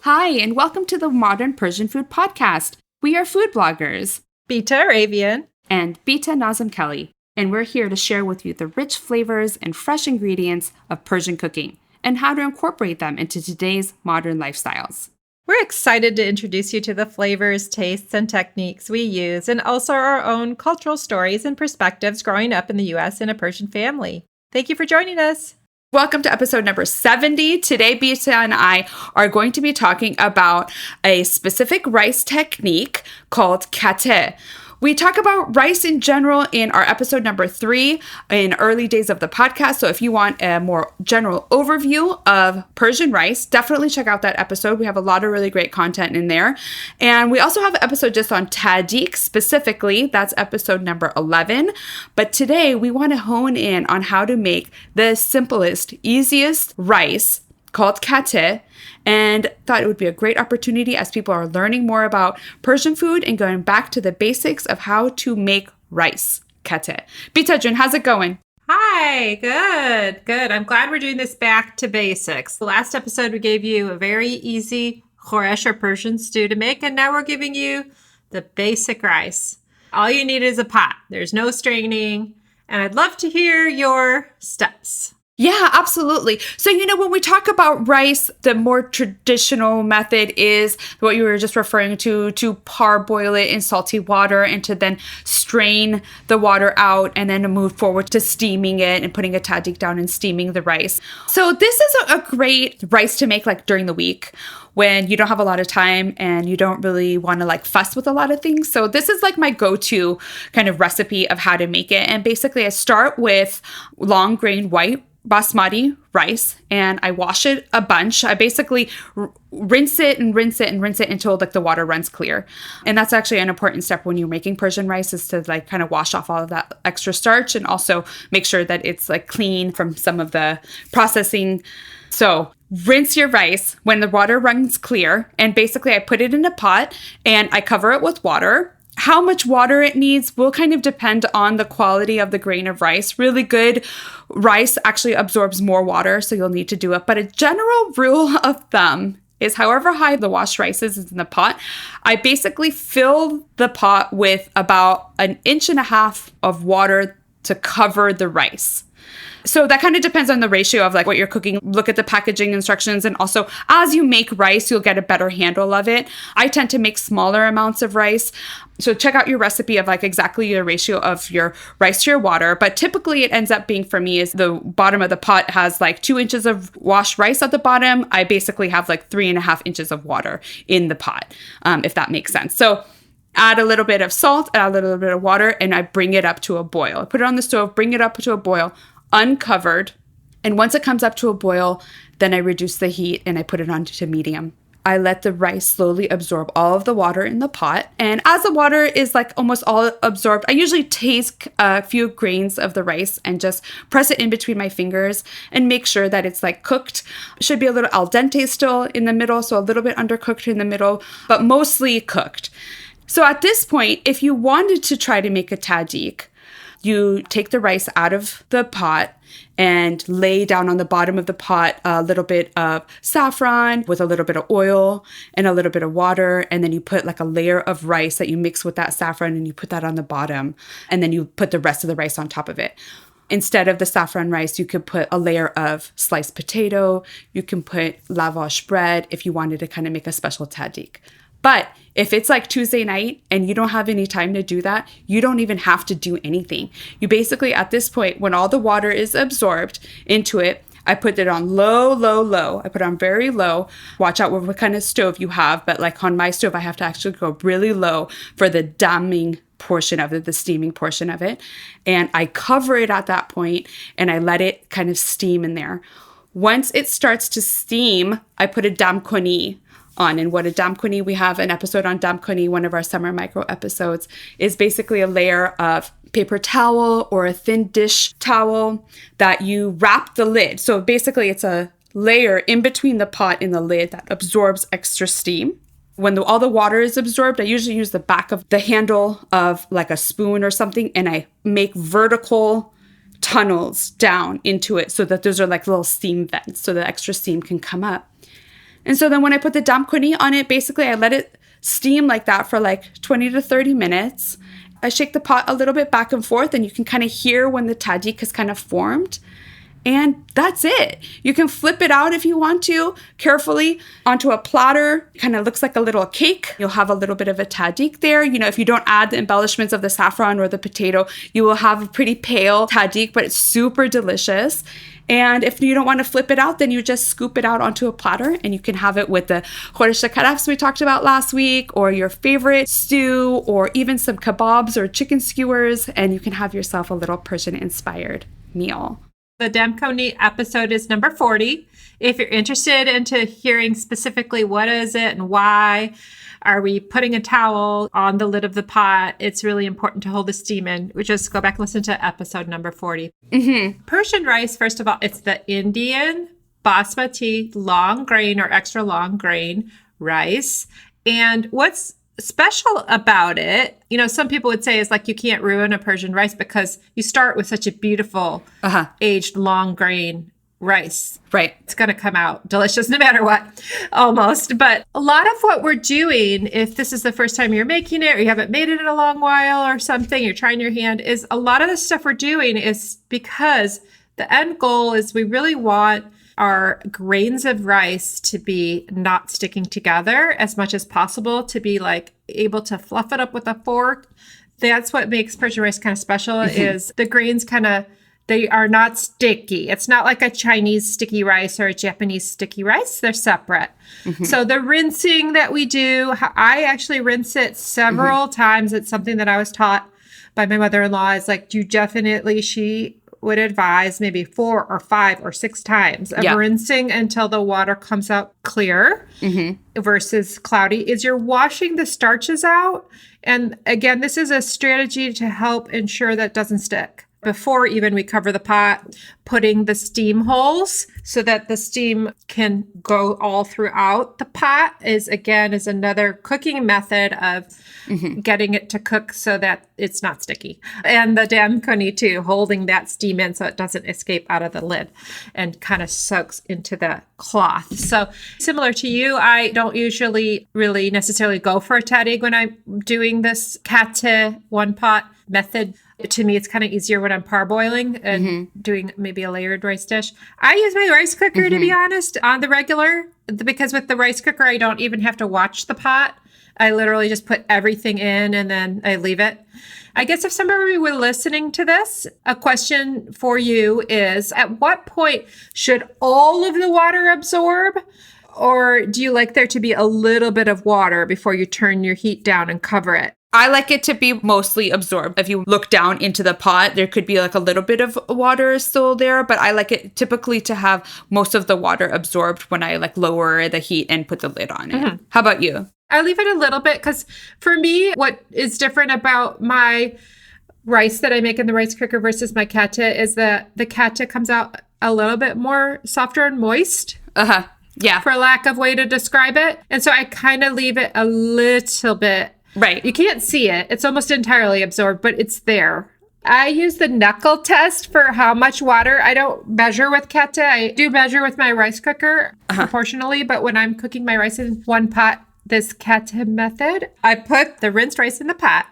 Hi, and welcome to the Modern Persian Food Podcast. We are food bloggers, Bita Arabian and Bita Nazim Kelly, and we're here to share with you the rich flavors and fresh ingredients of Persian cooking and how to incorporate them into today's modern lifestyles. We're excited to introduce you to the flavors, tastes, and techniques we use, and also our own cultural stories and perspectives growing up in the U.S. in a Persian family. Thank you for joining us. Welcome to episode number 70. Today, Bita and I are going to be talking about a specific rice technique called kateh. We talk about rice in general in our episode number 3 in early days of the podcast. So if you want a more general overview of Persian rice, definitely check out that episode. We have a lot of really great content in there. And we also have an episode just on tahdig specifically. That's episode number 11. But today we want to hone in on how to make the simplest, easiest rice called kateh, and thought it would be a great opportunity as people are learning more about Persian food and going back to the basics of how to make rice kateh. Bita, how's it going? Hi, good. I'm glad we're doing this back to basics. The last episode we gave you a very easy khoresh or Persian stew to make, and now we're giving you the basic rice. All you need is a pot. There's no straining, and I'd love to hear your steps. Yeah, absolutely. So, when we talk about rice, the more traditional method is what you were just referring to parboil it in salty water and to then strain the water out and then move forward to steaming it and putting a tahdig down and steaming the rice. So this is a great rice to make like during the week when you don't have a lot of time and you don't really want to like fuss with a lot of things. So this is like my go-to kind of recipe of how to make it. And basically I start with long grain white Basmati rice and I wash it a bunch. I basically rinse it until like the water runs clear. And that's actually an important step when you're making Persian rice, is to like kind of wash off all of that extra starch and also make sure that it's like clean from some of the processing. So rinse your rice when the water runs clear, and basically I put it in a pot and I cover it with water. How much water it needs will kind of depend on the quality of the grain of rice. Really good rice actually absorbs more water, so you'll need to do it. But a general rule of thumb is however high the washed rice is in the pot, I basically fill the pot with about 1.5 inches of water to cover the rice. So that kind of depends on the ratio of like what you're cooking. Look at the packaging instructions. And also as you make rice, you'll get a better handle of it. I tend to make smaller amounts of rice. So check out your recipe of like exactly your ratio of your rice to your water. But typically it ends up being, for me, is the bottom of the pot has like 2 inches of washed rice at the bottom. I basically have like 3.5 inches of water in the pot, if that makes sense. So add a little bit of salt, add a little bit of water, and I bring it up to a boil. I put it on the stove, bring it up to a boil, uncovered. And once it comes up to a boil, then I reduce the heat and I put it on to medium. I let the rice slowly absorb all of the water in the pot. And as the water is like almost all absorbed, I usually take a few grains of the rice and just press it in between my fingers and make sure that it's like cooked. It should be a little al dente still in the middle, so a little bit undercooked in the middle, but mostly cooked. So at this point, if you wanted to try to make a tahdig, you take the rice out of the pot and lay down on the bottom of the pot a little bit of saffron with a little bit of oil and a little bit of water. And then you put like a layer of rice that you mix with that saffron and you put that on the bottom. And then you put the rest of the rice on top of it. Instead of the saffron rice, you could put a layer of sliced potato. You can put lavash bread if you wanted to kind of make a special tahdig. But if it's like Tuesday night and you don't have any time to do that, you don't even have to do anything. You basically, at this point, when all the water is absorbed into it, I put it on low. I put it on very low. Watch out what kind of stove you have. But like on my stove, I have to actually go really low for the damming portion of it, the steaming portion of it. And I cover it at that point and I let it kind of steam in there. Once it starts to steam, I put a damkoni on. And what a damkoni, we have an episode on damkoni, one of our summer micro episodes, is basically a layer of paper towel or a thin dish towel that you wrap the lid. So basically it's a layer in between the pot and the lid that absorbs extra steam. When all the water is absorbed, I usually use the back of the handle of like a spoon or something, and I make vertical tunnels down into it so that those are like little steam vents so the extra steam can come up. And so then when I put the damkoni on it, basically I let it steam like that for like 20 to 30 minutes. I shake the pot a little bit back and forth, and you can kind of hear when the tahdig has kind of formed. And that's it. You can flip it out if you want to, carefully onto a platter. Kind of looks like a little cake. You'll have a little bit of a tahdig there. You know, if you don't add the embellishments of the saffron or the potato, you will have a pretty pale tahdig, but it's super delicious. And if you don't want to flip it out, then you just scoop it out onto a platter, and you can have it with the khoresh karafs we talked about last week, or your favorite stew, or even some kebabs or chicken skewers, and you can have yourself a little Persian-inspired meal. The damkoni episode is number 40. If you're interested into hearing specifically what is it and why are we putting a towel on the lid of the pot, it's really important to hold the steam in. We just go back and listen to episode number 40. Persian rice, first of all, it's the Indian Basmati long grain or extra long grain rice. And what's special about it, you know, some people would say is like you can't ruin a Persian rice because you start with such a beautiful aged long grain rice. Right. It's going to come out delicious no matter what, almost. But a lot of what we're doing, if this is the first time you're making it or you haven't made it in a long while or something, you're trying your hand, is a lot of the stuff we're doing is because the end goal is we really want our grains of rice to be not sticking together as much as possible, to be like able to fluff it up with a fork. That's what makes Persian rice kind of special is the grains they are not sticky. It's not like a Chinese sticky rice or a Japanese sticky rice. They're separate. So the rinsing that we do, I actually rinse it several times. It's something that I was taught by my mother-in-law. Is like, she would advise maybe 4 or 5 or 6 times of rinsing until the water comes out clear versus cloudy, is you're washing the starches out. And again, this is a strategy to help ensure that it doesn't stick. Before even we cover the pot, putting the steam holes so that the steam can go all throughout the pot is another cooking method of getting it to cook so that it's not sticky. And the damkoni too, holding that steam in so it doesn't escape out of the lid and kind of soaks into the cloth. So similar to you, I don't usually really necessarily go for a tahdig when I'm doing this kateh one pot method. To me, it's kind of easier when I'm parboiling and doing maybe a layered rice dish. I use my rice cooker, to be honest, on the regular, because with the rice cooker, I don't even have to watch the pot. I literally just put everything in and then I leave it. I guess if somebody were listening to this, a question for you is, at what point should all of the water absorb? Or do you like there to be a little bit of water before you turn your heat down and cover it? I like it to be mostly absorbed. If you look down into the pot, there could be like a little bit of water still there, but I like it typically to have most of the water absorbed when I like lower the heat and put the lid on it. How about you? I leave it a little bit because for me, what is different about my rice that I make in the rice cooker versus my kateh is that the kateh comes out a little bit more softer and moist. Yeah. For lack of way to describe it. And so I kind of leave it a little bit. Right. You can't see it. It's almost entirely absorbed, but it's there. I use the knuckle test for how much water. I don't measure with kateh. I do measure with my rice cooker proportionally, but when I'm cooking my rice in one pot, this kateh method, I put the rinsed rice in the pot.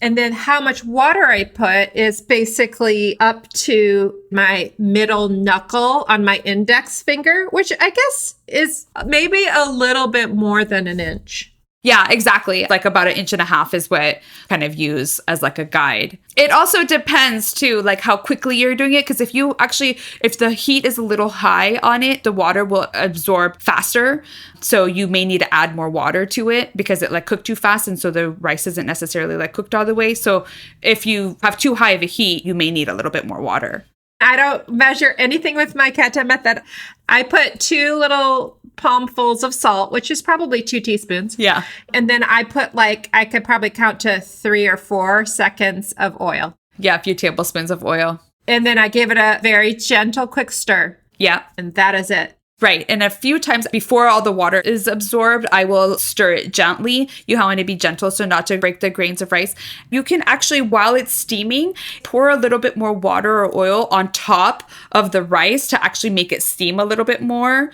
And then how much water I put is basically up to my middle knuckle on my index finger, which I guess is maybe a little bit more than an inch. Yeah, exactly. Like about 1.5 inches is what kind of use as like a guide. It also depends too, like how quickly you're doing it. Because if the heat is a little high on it, the water will absorb faster. So you may need to add more water to it because it like cooked too fast. And so the rice isn't necessarily like cooked all the way. So if you have too high of a heat, you may need a little bit more water. I don't measure anything with my kateh method. I put 2 little palmfuls of salt, which is probably 2 teaspoons. Yeah. And then I put I could probably count to 3 or 4 seconds of oil. Yeah, a few tablespoons of oil. And then I give it a very gentle, quick stir. Yeah. And that is it. Right. And a few times before all the water is absorbed, I will stir it gently. You want to be gentle so not to break the grains of rice. You can actually, while it's steaming, pour a little bit more water or oil on top of the rice to actually make it steam a little bit more.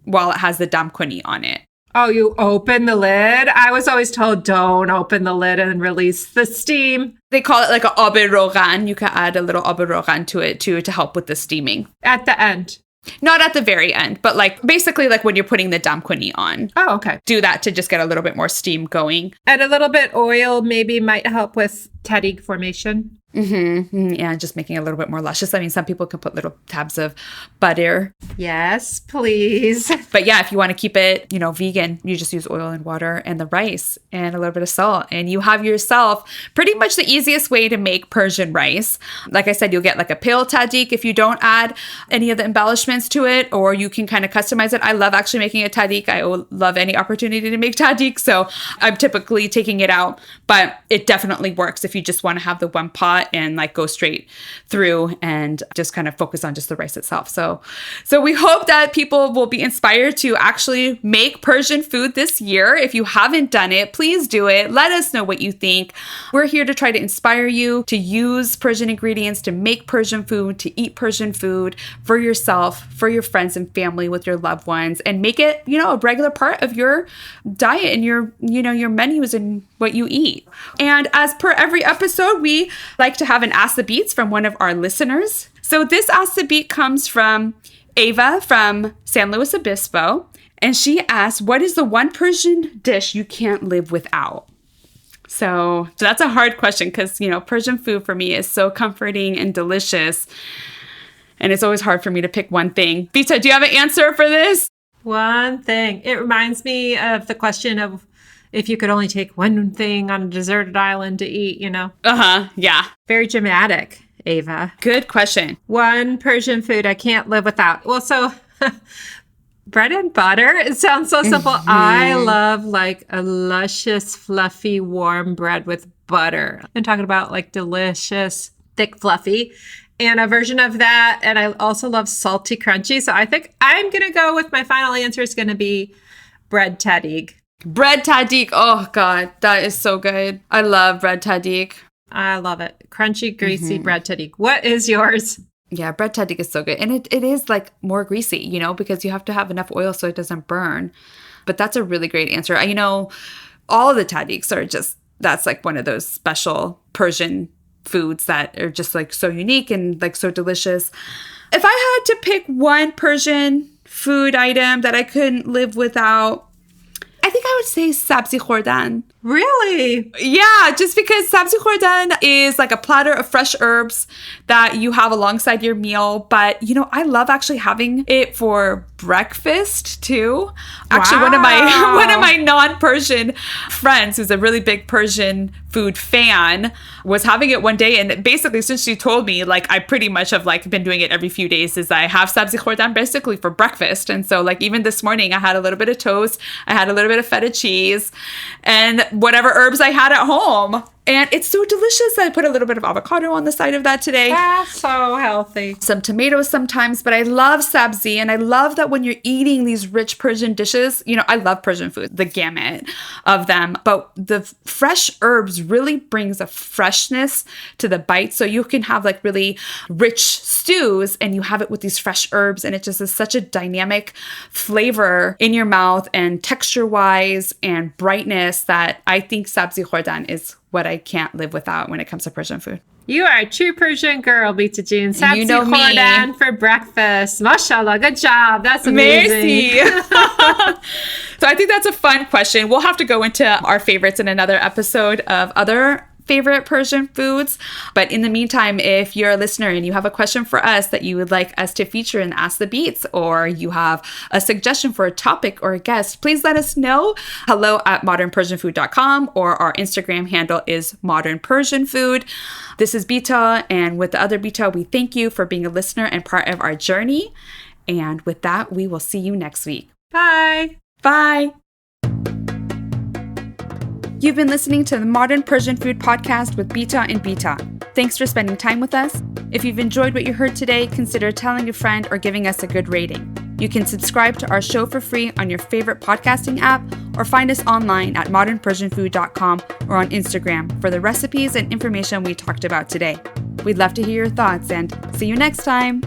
while it has the damkoni on it. Oh, you open the lid? I was always told don't open the lid and release the steam. They call it like a ober rogan. You can add a little ober rogan to it too to help with the steaming. At the end. Not at the very end, but like basically like when you're putting the damkoni on. Oh, okay. Do that to just get a little bit more steam going. And a little bit oil maybe might help with tahdig formation. Yeah, just making it a little bit more luscious. I mean, some people can put little tabs of butter. Yes, please. But yeah, if you want to keep it, vegan, you just use oil and water and the rice and a little bit of salt. And you have yourself pretty much the easiest way to make Persian rice. Like I said, you'll get like a pale tahdig if you don't add any of the embellishments to it, or you can kind of customize it. I love actually making a tahdig. I love any opportunity to make tahdig. So I'm typically taking it out, but it definitely works if you just want to have the one pot and like go straight through and just kind of focus on just the rice itself. So we hope that people will be inspired to actually make Persian food this year. If you haven't done it, please do it. Let us know what you think. We're here to try to inspire you to use Persian ingredients, to make Persian food, to eat Persian food for yourself, for your friends and family, with your loved ones, and make it, a regular part of your diet and your menus and what you eat. And as per every episode, we like to have an Ask the Beats from one of our listeners. So this Ask the Beat comes from Ava from San Luis Obispo. And she asked, what is the one Persian dish you can't live without? So that's a hard question because, Persian food for me is so comforting and delicious. And it's always hard for me to pick one thing. Vita, do you have an answer for this? One thing. It reminds me of the question of if you could only take one thing on a deserted island to eat, Yeah. Very dramatic, Ava. Good question. One Persian food I can't live without. Well, so bread and butter. It sounds so simple. Mm-hmm. I love like a luscious, fluffy, warm bread with butter. I'm talking about like delicious, thick, fluffy. And a version of that. And I also love salty, crunchy. So I think I'm going to go with my final answer is going to be bread tahdig. Bread tahdig. Oh, God. That is so good. I love bread tahdig. I love it. Crunchy, greasy bread tahdig. What is yours? Yeah, bread tahdig is so good. And it is like more greasy, because you have to have enough oil so it doesn't burn. But that's a really great answer. All of the tahdigs are that's like one of those special Persian foods that are just like so unique and like so delicious. If I had to pick one Persian food item that I couldn't live without, I think I would say sabzi khordan. Really? Yeah, just because sabzi khordan is like a platter of fresh herbs that you have alongside your meal. But, I love actually having it for breakfast too. Actually, one of my non-Persian friends who's a really big Persian food fan was having it one day. And basically, since she told me, like, I pretty much have like been doing it every few days, is I have sabzi khordan basically for breakfast. And so like even this morning, I had a little bit of toast. I had a little bit of feta cheese and whatever herbs I had at home. And it's so delicious. I put a little bit of avocado on the side of that today. That's so healthy. Some tomatoes sometimes, but I love sabzi. And I love that when you're eating these rich Persian dishes, I love Persian food, the gamut of them. But the fresh herbs really brings a freshness to the bite. So you can have like really rich stews and you have it with these fresh herbs. And it just is such a dynamic flavor in your mouth and texture-wise and brightness that I think sabzi khordan is what I can't live without when it comes to Persian food. You are a true Persian girl, Bita June. Sabzi khordan for breakfast. Mashallah, good job. That's amazing. Merci. So I think that's a fun question. We'll have to go into our favorites in another episode of other favorite Persian foods. But in the meantime, if you're a listener and you have a question for us that you would like us to feature in Ask the Beats, or you have a suggestion for a topic or a guest, please let us know. hello@modernpersianfood.com, or our Instagram handle is Modern Persian Food. This is Bita, and with the other Bita, we thank you for being a listener and part of our journey. And with that, we will see you next week. Bye. Bye. You've been listening to the Modern Persian Food Podcast with Bita and Bita. Thanks for spending time with us. If you've enjoyed what you heard today, consider telling a friend or giving us a good rating. You can subscribe to our show for free on your favorite podcasting app, or find us online at modernpersianfood.com or on Instagram for the recipes and information we talked about today. We'd love to hear your thoughts, and see you next time.